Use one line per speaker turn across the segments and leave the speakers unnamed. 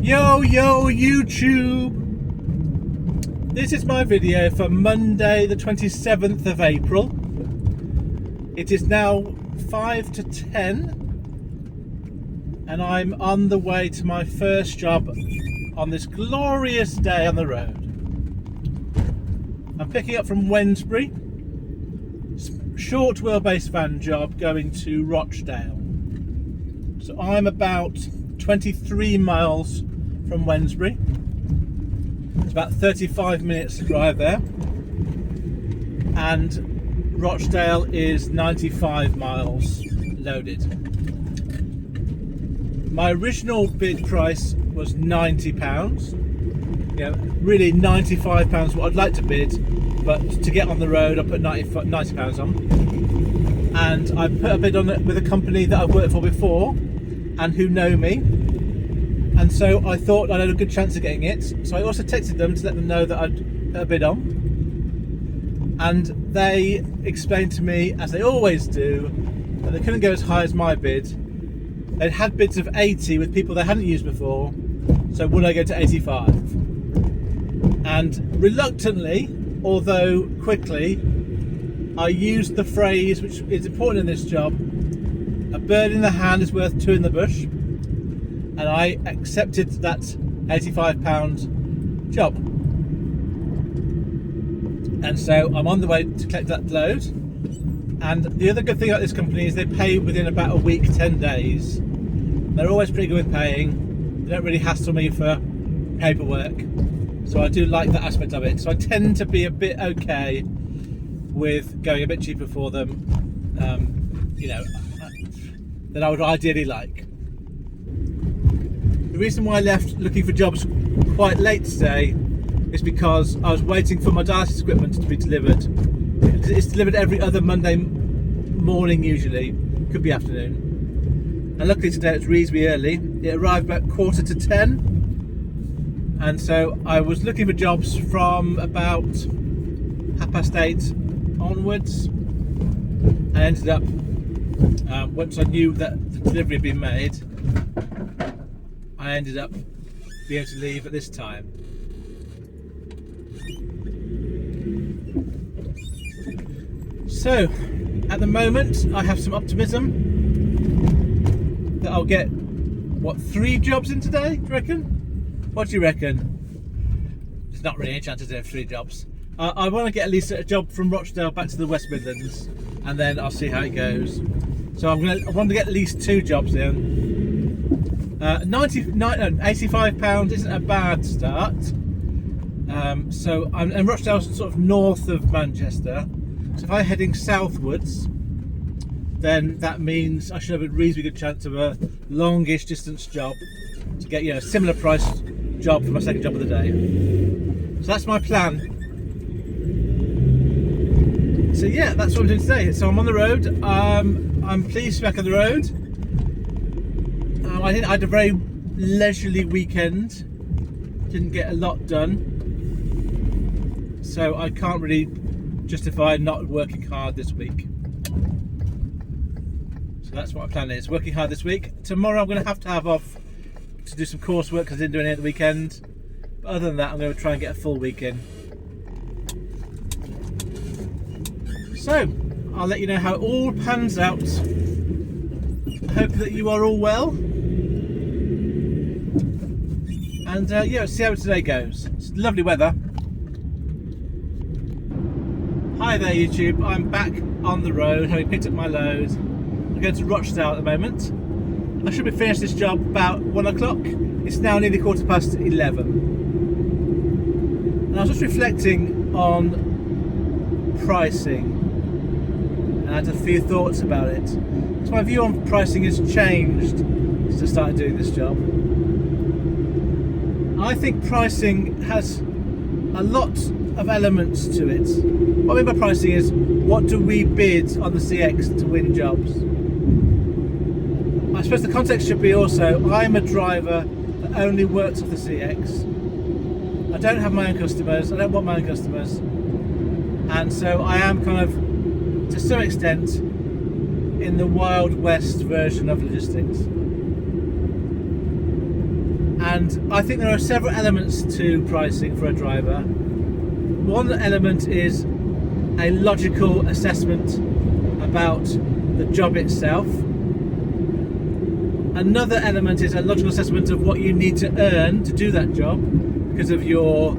Yo YouTube, this is my video for Monday the 27th of April. It is now 5 to 10 and I'm on the way to my first job on this glorious day on the road. I'm picking up from Wednesbury, short wheelbase van job going to Rochdale. So I'm about 23 miles from Wednesbury. It's about 35 minutes to drive there, and Rochdale is 95 miles loaded. My original bid price was £90. Really £95 what I'd like to bid, but to get on the road I put £90 on, and I put a bid on it with a company that I've worked for before and who know me. And so I thought I had a good chance of getting it. So I also texted them to let them know that I'd put a bid on. And they explained to me, as they always do, that they couldn't go as high as my bid. They'd had bids of 80 with people they hadn't used before. So would I go to 85? And reluctantly, although quickly, I used the phrase, which is important in this job: a bird in the hand is worth two in the bush. And I accepted that £85 job. And so I'm on the way to collect that load. And the other good thing about this company is they pay within about a week, 10 days. They're always pretty good with paying. They don't really hassle me for paperwork. So I do like that aspect of it. So I tend to be a bit okay with going a bit cheaper for them, than I would ideally like. The reason why I left looking for jobs quite late today is because I was waiting for my dialysis equipment to be delivered. It's delivered every other Monday morning usually, could be afternoon. And luckily today it's reasonably early. It arrived about 9:45. And so I was looking for jobs from about 8:30 onwards. I ended up, once I knew that the delivery had been made, I ended up being able to leave at this time. So, at the moment, I have some optimism that I'll get, 3 jobs in today, do you reckon? What do you reckon? There's not really any chance to do 3 jobs. I want to get at least a job from Rochdale back to the West Midlands, and then I'll see how it goes. So I want to get at least 2 jobs in. £85 isn't a bad start. So and Rochdale's sort of north of Manchester. So if I'm heading southwards, then that means I should have a reasonably good chance of a longish distance job to get a similar price job for my second job of the day. So that's my plan. So yeah, that's what I'm doing today. So I'm on the road. I'm pleased to be back on the road. I had a very leisurely weekend. Didn't get a lot done, so I can't really justify not working hard this week. So that's what my plan is: working hard this week. Tomorrow I'm going to have off to do some coursework because I didn't do any at the weekend. But other than that, I'm going to try and get a full week in. So I'll let you know how it all pans out. I hope that you are all well. And see how today goes. It's lovely weather. Hi there YouTube, I'm back on the road having picked up my load. I'm going to Rochdale at the moment. I should be finished this job about 1 o'clock. It's now nearly 11:15. And I was just reflecting on pricing, and I had a few thoughts about it. So my view on pricing has changed since I started doing this job. I think pricing has a lot of elements to it. What I mean by pricing is, what do we bid on the CX to win jobs? I suppose the context should be also, I'm a driver that only works off the CX. I don't have my own customers, I don't want my own customers. And so I am kind of, to some extent, in the Wild West version of logistics. And I think there are several elements to pricing for a driver. One element is a logical assessment about the job itself. Another element is a logical assessment of what you need to earn to do that job because of your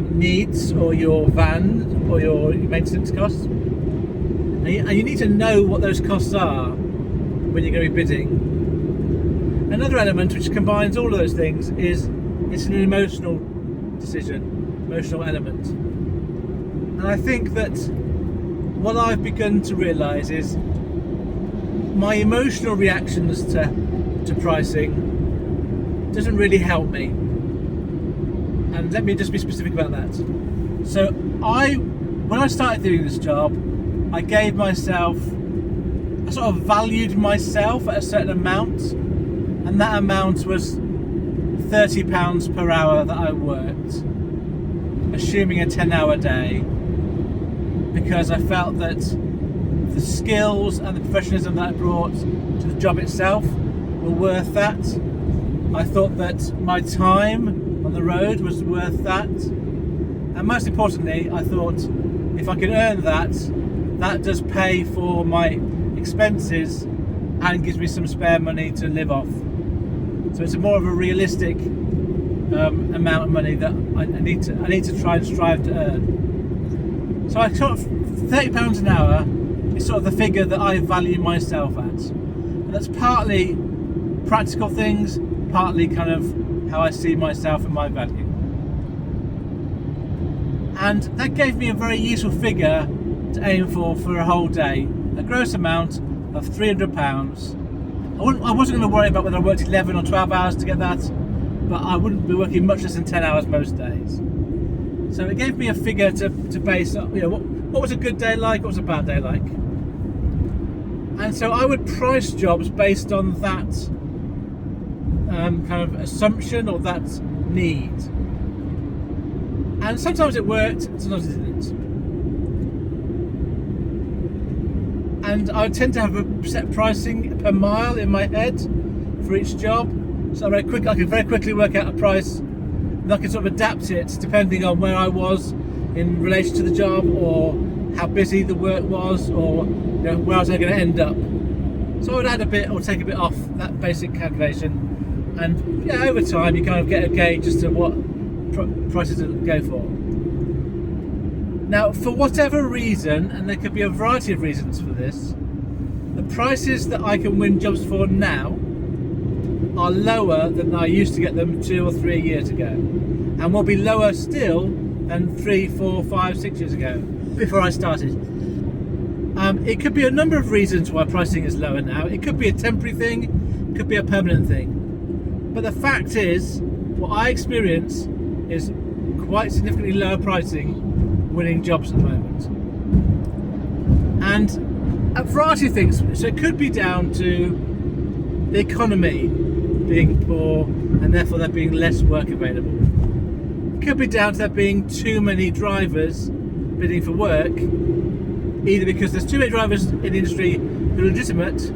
needs or your van or your maintenance costs. And you need to know what those costs are when you're going to be bidding. Another element which combines all of those things is it's an emotional decision, emotional element. And I think that what I've begun to realise is my emotional reactions to pricing doesn't really help me. And let me just be specific about that. So when I started doing this job, I gave myself, I sort of valued myself at a certain amount, and that amount was £30 per hour that I worked, assuming a 10-hour day, because I felt that the skills and the professionalism that I brought to the job itself were worth that. I thought that my time on the road was worth that, and most importantly, I thought if I could earn that, that does pay for my expenses and gives me some spare money to live off. So it's more of a realistic amount of money that I need to try and strive to earn. So I sort of £30 an hour is sort of the figure that I value myself at. And that's partly practical things, partly kind of how I see myself and my value. And that gave me a very useful figure to aim for a whole day, a gross amount of £300. I wasn't going to worry about whether I worked 11 or 12 hours to get that, but I wouldn't be working much less than 10 hours most days. So it gave me a figure to base, what was a good day like, what was a bad day like. And so I would price jobs based on that kind of assumption or that need. And sometimes it worked, sometimes it didn't. And I tend to have a set pricing per mile in my head for each job, so I can very quickly work out a price, and I can sort of adapt it depending on where I was in relation to the job, or how busy the work was, or where I was going to end up. So I would add a bit or take a bit off that basic calculation, and over time you kind of get a gauge as to what prices to go for. Now, for whatever reason, and there could be a variety of reasons for this, the prices that I can win jobs for now are lower than I used to get them 2 or 3 years ago, and will be lower still than 3, 4, 5, 6 years ago, before I started. It could be a number of reasons why pricing is lower now. It could be a temporary thing, it could be a permanent thing. But the fact is, what I experience is quite significantly lower pricing winning jobs at the moment. And a variety of things. So it could be down to the economy being poor and therefore there being less work available. It could be down to there being too many drivers bidding for work, either because there's too many drivers in the industry who are legitimate,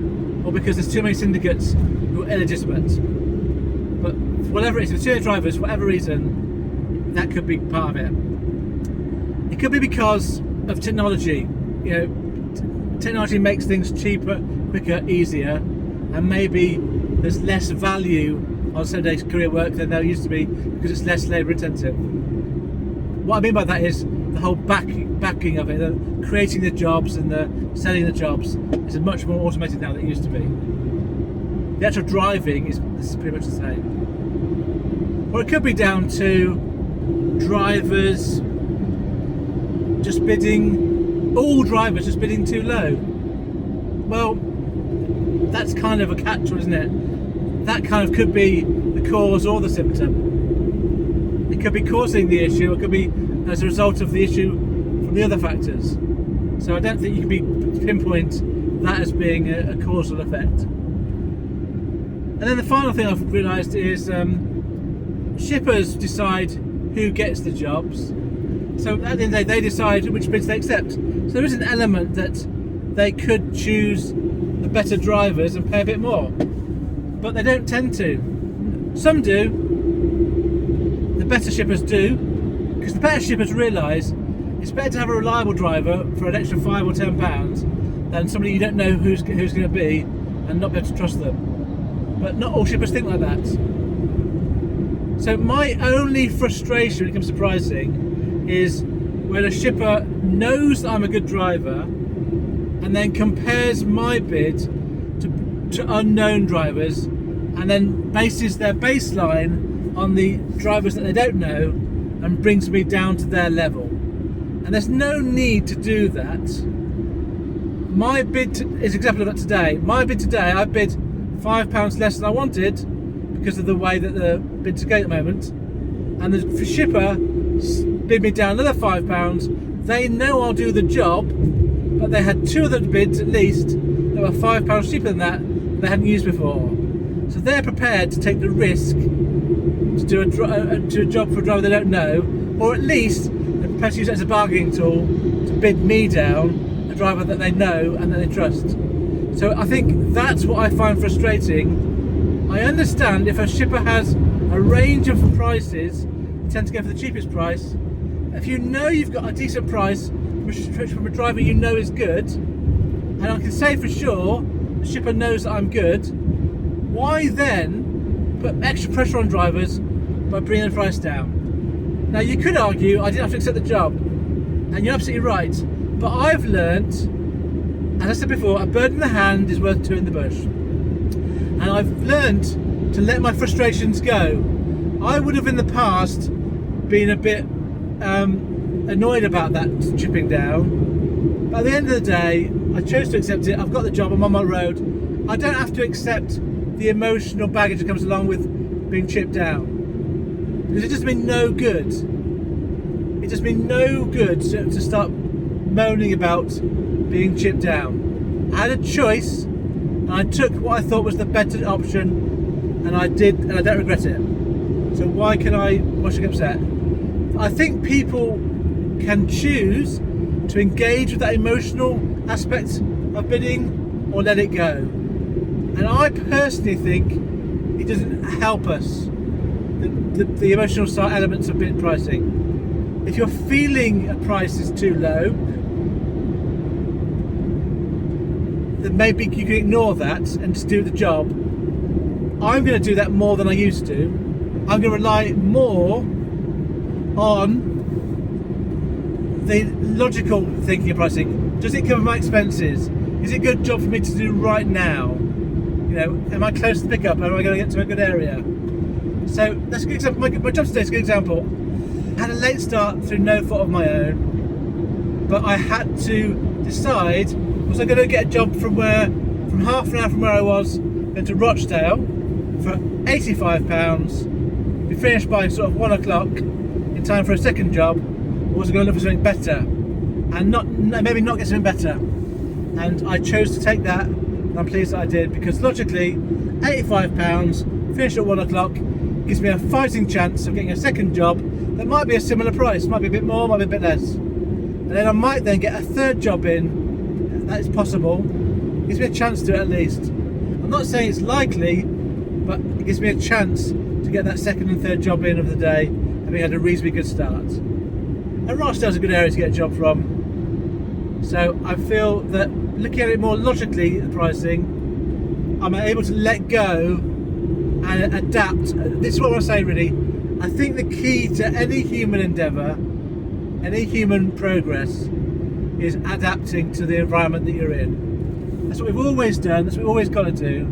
or because there's too many syndicates who are illegitimate. But whatever it is, if there's too many drivers, for whatever reason, that could be part of it. It could be because of technology. Technology makes things cheaper, quicker, easier, and maybe there's less value on same-day career work than there used to be because it's less labour-intensive. What I mean by that is the whole backing of it, the creating the jobs and the selling the jobs is much more automated now than it used to be. The actual driving is pretty much the same. Or it could be down to drivers just bidding, all drivers just bidding too low. Well, that's kind of a catch-all, isn't it? That kind of could be the cause or the symptom. It could be causing the issue, it could be as a result of the issue from the other factors. So I don't think you can pinpoint that as being a causal effect. And then the final thing I've realised is shippers decide who gets the jobs. So at the end of the day, they decide which bids they accept. So there is an element that they could choose the better drivers and pay a bit more, but they don't tend to. Some do, better shippers do, because the better shippers realise it's better to have a reliable driver for an extra £5 or £10 than somebody you don't know who's going to be and not be able to trust them. But not all shippers think like that. So my only frustration when it comes to pricing is when a shipper knows that I'm a good driver and then compares my bid to unknown drivers and then bases their baseline on the drivers that they don't know and brings me down to their level. And there's no need to do that. My bid is an example of that today. My bid today, I bid £5 less than I wanted because of the way that the bids are going at the moment. And the shipper bid me down another £5. They know I'll do the job, but they had two other bids at least that were £5 cheaper than that they hadn't used before. So they're prepared to take the risk to do a job for a driver they don't know, or at least they're prepared to use it as a bargaining tool to bid me down a driver that they know and that they trust. So I think that's what I find frustrating. I understand if a shipper has a range of prices, you tend to go for the cheapest price. If you know you've got a decent price from a driver you know is good, and I can say for sure the shipper knows that I'm good, why then put extra pressure on drivers by bringing the price down? Now you could argue I didn't have to accept the job, and you're absolutely right, but I've learnt, as I said before, a bird in the hand is worth two in the bush. And I've learnt to let my frustrations go. I would have in the past been a bit annoyed about that chipping down, but at the end of the day I chose to accept it. I've got the job, I'm on my road. I don't have to accept the emotional baggage that comes along with being chipped down, because it just been no good. It just been no good to start moaning about being chipped down. I had a choice and I took what I thought was the better option, and I did, and I don't regret it. So why should I get upset? I think people can choose to engage with that emotional aspect of bidding or let it go. And I personally think it doesn't help us, the emotional side elements of bid pricing. If you're feeling a price is too low, then maybe you can ignore that and just do the job. I'm going to do that more than I used to. I'm going to rely more on the logical thinking of pricing. Does it cover my expenses? Is it a good job for me to do right now? You know, am I close to the pickup? Am I going to get to a good area? So that's a good example. My job today is a good example. I had a late start through no fault of my own, but I had to decide, was I going to get a job from half an hour from where I was, going to Rochdale for £85, be finished by sort of 1 o'clock in time for a second job, or was I going to look for something better and maybe not get something better? And I chose to take that, and I'm pleased that I did, because logically £85 finished at 1 o'clock gives me a fighting chance of getting a second job that might be a similar price, might be a bit more, might be a bit less, and then I might then get a third job in. That is possible. It gives me a chance to do it at least. I'm not saying it's likely, but it gives me a chance to get that second and third job in of the day, having had a reasonably good start. And Rochdale's a good area to get a job from. So I feel that looking at it more logically, the pricing, I'm able to let go and adapt. This is what I want to say really. I think the key to any human endeavour, any human progress, is adapting to the environment that you're in. That's what we've always done, that's what we've always got to do.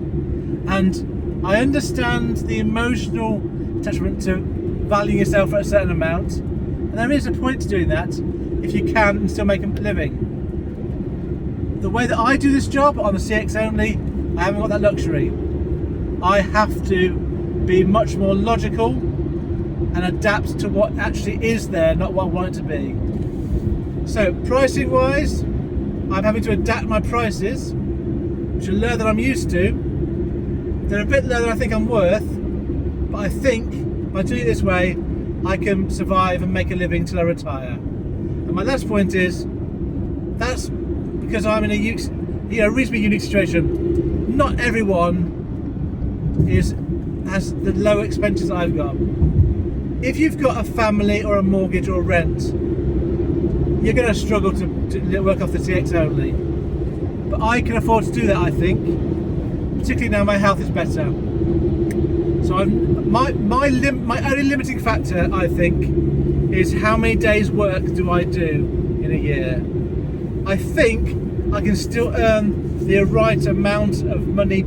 And I understand the emotional attachment to valuing yourself at a certain amount, and there is a point to doing that if you can and still make a living. The way that I do this job on the CX only, I haven't got that luxury. I have to be much more logical and adapt to what actually is there, not what I want it to be. So pricing wise, I'm having to adapt my prices, which are lower than I'm used to. They're a bit lower than I think I'm worth, but I think by doing it this way, I can survive and make a living till I retire. And my last point is, that's because I'm in a reasonably unique situation. Not everyone has the low expenses I've got. if you've got a family or a mortgage or rent, you're going to struggle to work off the TX only. But I can afford to do that, I think, particularly now my health is better. So my only limiting factor, I think, is how many days work do I do in a year. I think I can still earn the right amount of money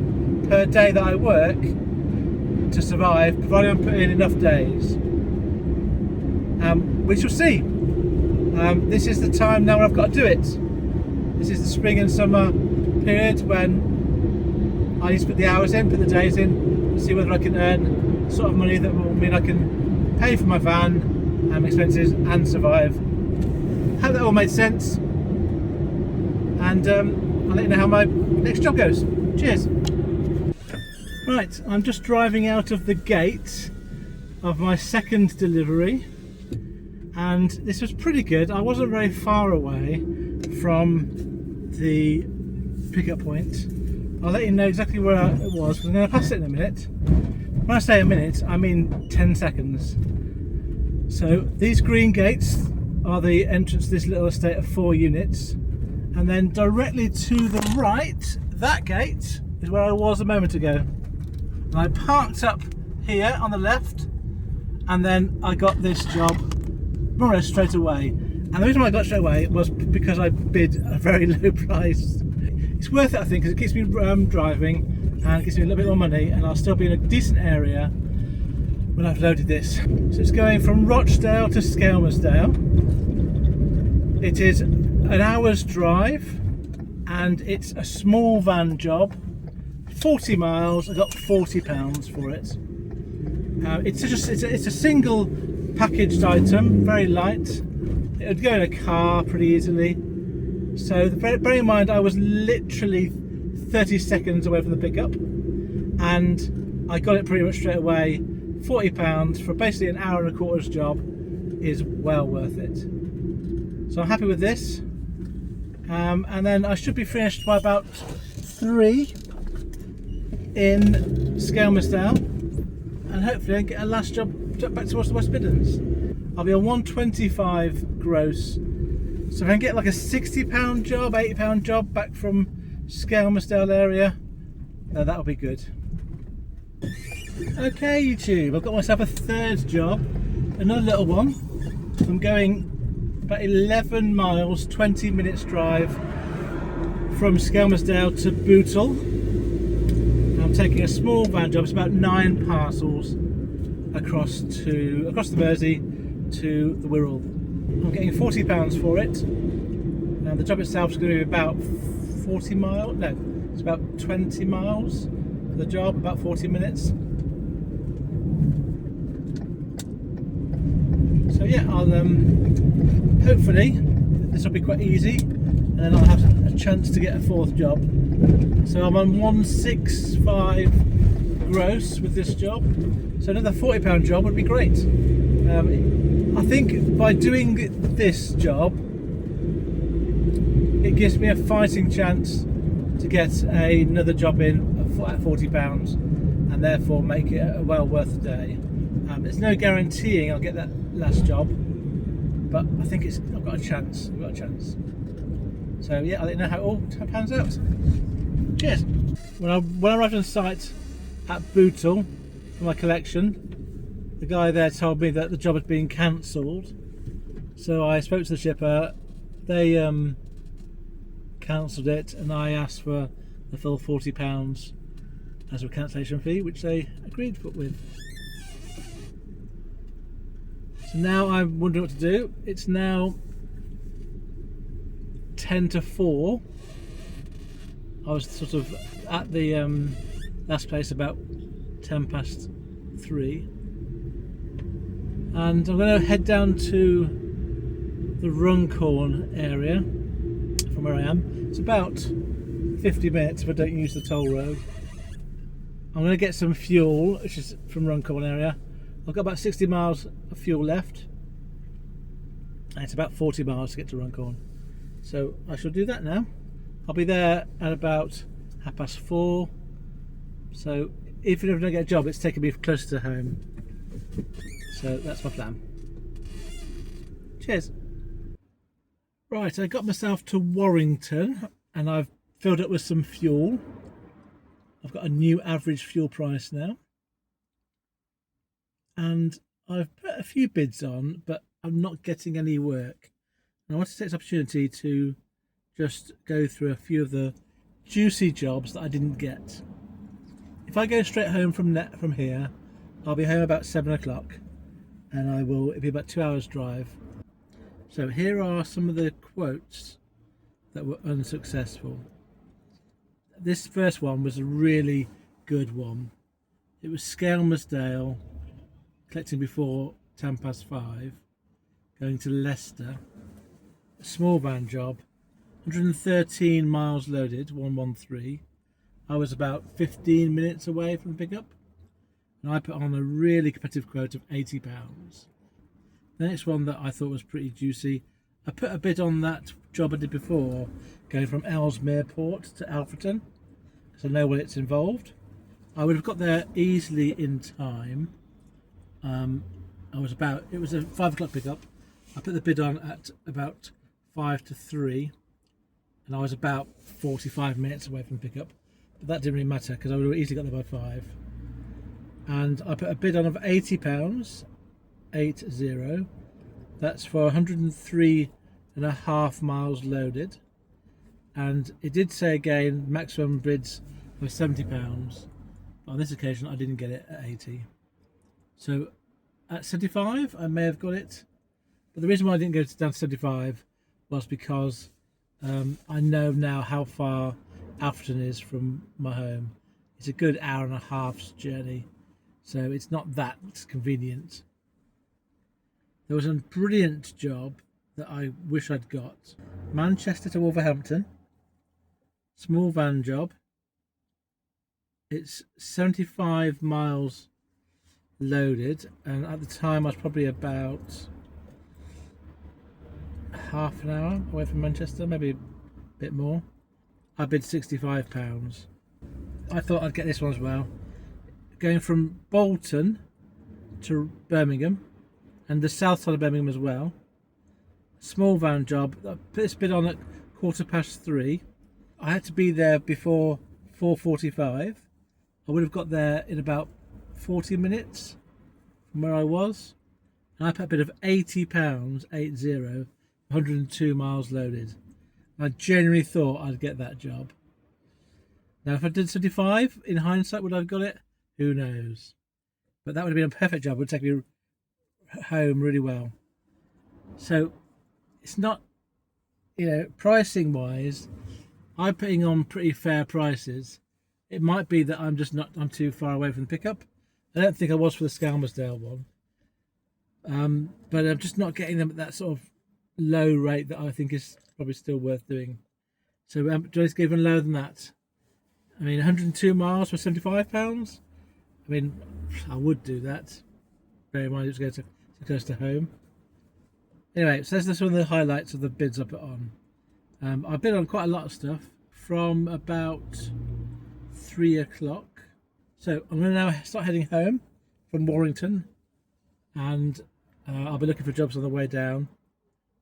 per day that I work to survive, provided I'm putting in enough days. We shall see. This is the time now when I've got to do it. This is the spring and summer period when I need to put the hours in, put the days in, see whether I can earn sort of money that will mean I can pay for my van and expenses and survive. Hope that all made sense. And I'll let you know how my next job goes. Cheers. Right, I'm just driving out of the gate of my second delivery, and this was pretty good. I wasn't very far away from the pickup point. I'll let you know exactly where it was, because I'm going to pass it in a minute. When I say a minute, I mean 10 seconds. So these green gates are the entrance to this little estate of 4 units, and then directly to the right, that gate is where I was a moment ago. And I parked up here on the left, and then I got this job more or less straight away. And the reason why I got straight away was because I bid a very low price. It's worth it, I think, because it keeps me driving and it gives me a little bit more money, and I'll still be in a decent area when I've loaded this. So it's going from Rochdale to Skelmersdale. It is an hour's drive, and it's a small van job. 40 miles. I got £40 for it. It's a single packaged item, very light. It would go in a car pretty easily. So bear in mind, I was literally 30 seconds away from the pickup, and I got it pretty much straight away. £40 for basically an hour and a quarter's job is well worth it. So I'm happy with this. And then I should be finished by about 3 in Skelmersdale, and hopefully I can get a last job back towards the West Midlands. I'll be on 125 gross. So if I can get like a £60 job, £80 job back from Skelmersdale area, that'll be good. Okay, YouTube, I've got myself a third job, another little one. I'm going about 11 miles, 20 minutes drive from Skelmersdale to Bootle. I'm taking a small van job. It's about 9 parcels across the Mersey to the Wirral. I'm getting £40 for it, and the job itself is going to be about 40 miles. No, it's about 20 miles for the job, about 40 minutes. So yeah, I'll hopefully this will be quite easy, and then I'll have a chance to get a 4th job. So I'm on 165 gross with this job, so another £40 job would be great. I think by doing this job, it gives me a fighting chance to get another job in at £40, and therefore make it a well worth a day. There's no guaranteeing I'll get that last job, but I think I've got a chance. So yeah, I'll let you know how it all pans out. Cheers. When I arrived on site at Bootle for my collection, the guy there told me that the job had been cancelled. So I spoke to the shipper. They cancelled it, and I asked for the full £40 as a cancellation fee, which they agreed to put with. So now I'm wondering what to do. It's now 10 to 4. I was sort of at the last place about 10 past 3, and I'm going to head down to the Runcorn area from where I am. It's about 50 minutes if I don't use the toll road. I'm going to get some fuel, which is from Runcorn area. I've got about 60 miles of fuel left, and it's about 40 miles to get to Runcorn. So I shall do that now. I'll be there at about 4:30. So if you don't get a job, it's taking me closer to home. So that's my plan. Cheers. Right, I got myself to Warrington and I've filled it with some fuel. I've got a new average fuel price now. And I've put a few bids on, but I'm not getting any work. And I want to take this opportunity to just go through a few of the juicy jobs that I didn't get. If I go straight home from here, I'll be home about 7 o'clock, and it'll be about 2 hours drive. So here are some of the quotes that were unsuccessful. This first one was a really good one. It was Skelmersdale, collecting before 5:10, going to Leicester. A small van job, 113 miles loaded, 113. I was about 15 minutes away from the pickup, and I put on a really competitive quote of £80. The next one that I thought was pretty juicy, I put a bid on that job I did before, going from Ellesmere Port to Alfreton, so I know what it's involved. I would have got there easily in time. It was a 5 o'clock pickup. I put the bid on at about 5 to 3, and I was about 45 minutes away from the pickup. But that didn't really matter because I would have easily got there by 5. And I put a bid on of £80, 80. That's for 103.5 miles loaded. And it did say again maximum bids of £70. But on this occasion I didn't get it at 80. So at 75 I may have got it. But the reason why I didn't go down to 75 was because I know now how far Alfreton is from my home. It's a good hour and a half's journey, so it's not that convenient. There was a brilliant job that I wish I'd got. Manchester to Wolverhampton, small van job. It's 75 miles loaded, and at the time I was probably about half an hour away from Manchester, maybe a bit more. I bid £65. I thought I'd get this one as well. Going from Bolton to Birmingham, and the south side of Birmingham as well. Small van job. I put this bid on at 3:15. I had to be there before 4:45. I would have got there in about 40 minutes from where I was. And I put a bid of £80, 80, 102 miles loaded. I genuinely thought I'd get that job. Now, if I did 75, in hindsight, would I have got it? Who knows? But that would have been a perfect job. It would take me home really well. So, it's not, pricing wise, I'm putting on pretty fair prices. It might be that I'm too far away from the pickup. I don't think I was for the Skelmersdale one. But I'm just not getting them at that sort of low rate that I think is probably still worth doing. So just go even lower than that. I mean, 102 miles for £75. I mean, I would do that. Bear in mind it's going so close to home. Anyway, so that's one of the highlights of the bids I put on. I bid on quite a lot of stuff from about 3 o'clock. So I'm going to now start heading home from Warrington, and I'll be looking for jobs on the way down,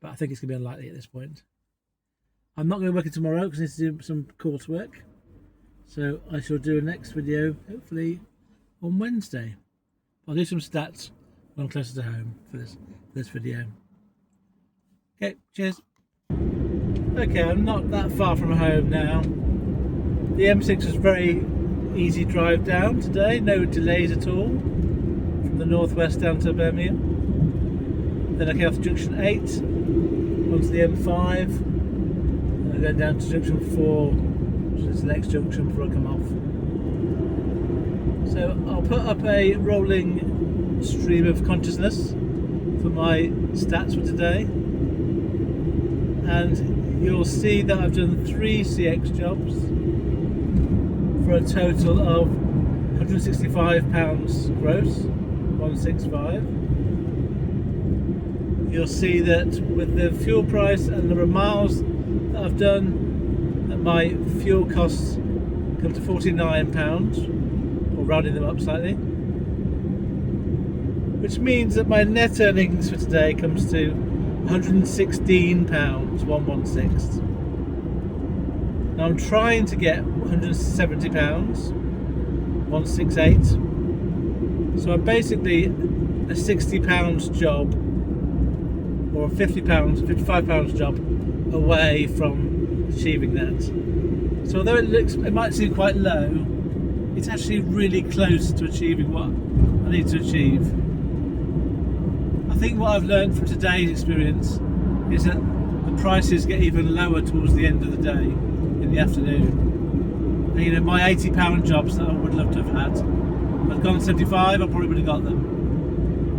but I think it's going to be unlikely at this point. I'm not going to be working tomorrow because I need to do some coursework, so I shall do a next video hopefully on Wednesday. I'll do some stats when I'm closer to home for this video. Okay, cheers. Okay, I'm not that far from home now. The M6 was very easy drive down today, no delays at all from the northwest down to Birmingham. Then I came off junction 8 onto the M5, and I'm going down to junction 4, which is the next junction before I come off. So I'll put up a rolling stream of consciousness for my stats for today, and you'll see that I've done 3 CX jobs for a total of £165 gross, 165. You'll see that with the fuel price and the number of miles that I've done, that my fuel costs come to £49, or rounding them up slightly. which means that my net earnings for today comes to £116, 116. Now I'm trying to get £170, 168. So I'm basically a £60 job or a £50, £55 job away from achieving that. So although it might seem quite low, it's actually really close to achieving what I need to achieve. I think what I've learned from today's experience is that the prices get even lower towards the end of the day, in the afternoon. And, you know, my £80 jobs that I would love to have had, if I'd gone 75, I probably would have got them.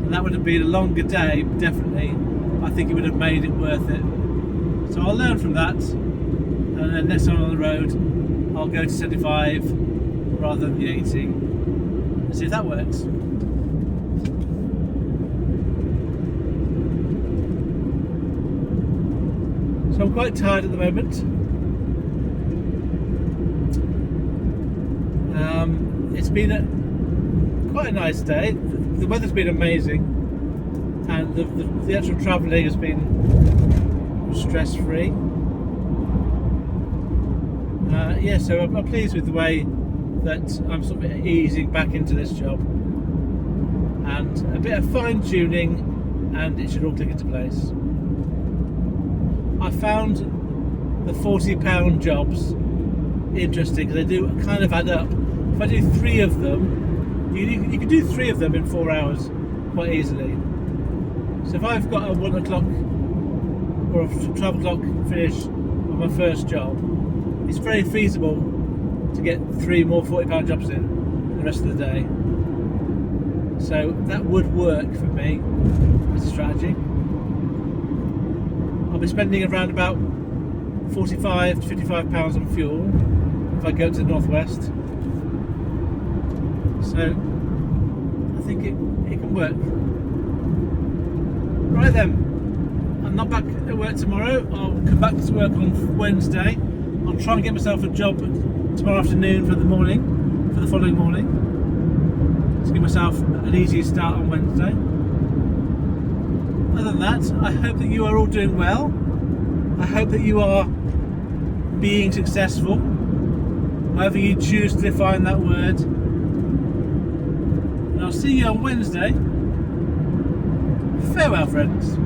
And that would have been a longer day, definitely. I think it would have made it worth it. So I'll learn from that, and then next time on the road, I'll go to 75 rather than the 80, and see if that works. So I'm quite tired at the moment. It's been quite a nice day. The weather's been amazing, and the actual travelling has been stress-free. Yeah, so I'm pleased with the way that I'm sort of easing back into this job, and a bit of fine-tuning, and it should all click into place. I found the £40 jobs interesting because they do kind of add up. If I do 3 of them, you can do 3 of them in 4 hours quite easily. So if I've got a 1 o'clock or a 12 o'clock finish on my first job, it's very feasible to get 3 more £40 jobs in the rest of the day. So that would work for me as a strategy. I'll be spending around about £45 to £55 on fuel if I go to the northwest. So I think it can work. Right then, I'm not back at work tomorrow. I'll come back to work on Wednesday. I'll try and get myself a job tomorrow afternoon for the following morning, to give myself an easy start on Wednesday. Other than that, I hope that you are all doing well. I hope that you are being successful, however you choose to define that word. And I'll see you on Wednesday. Farewell, friends.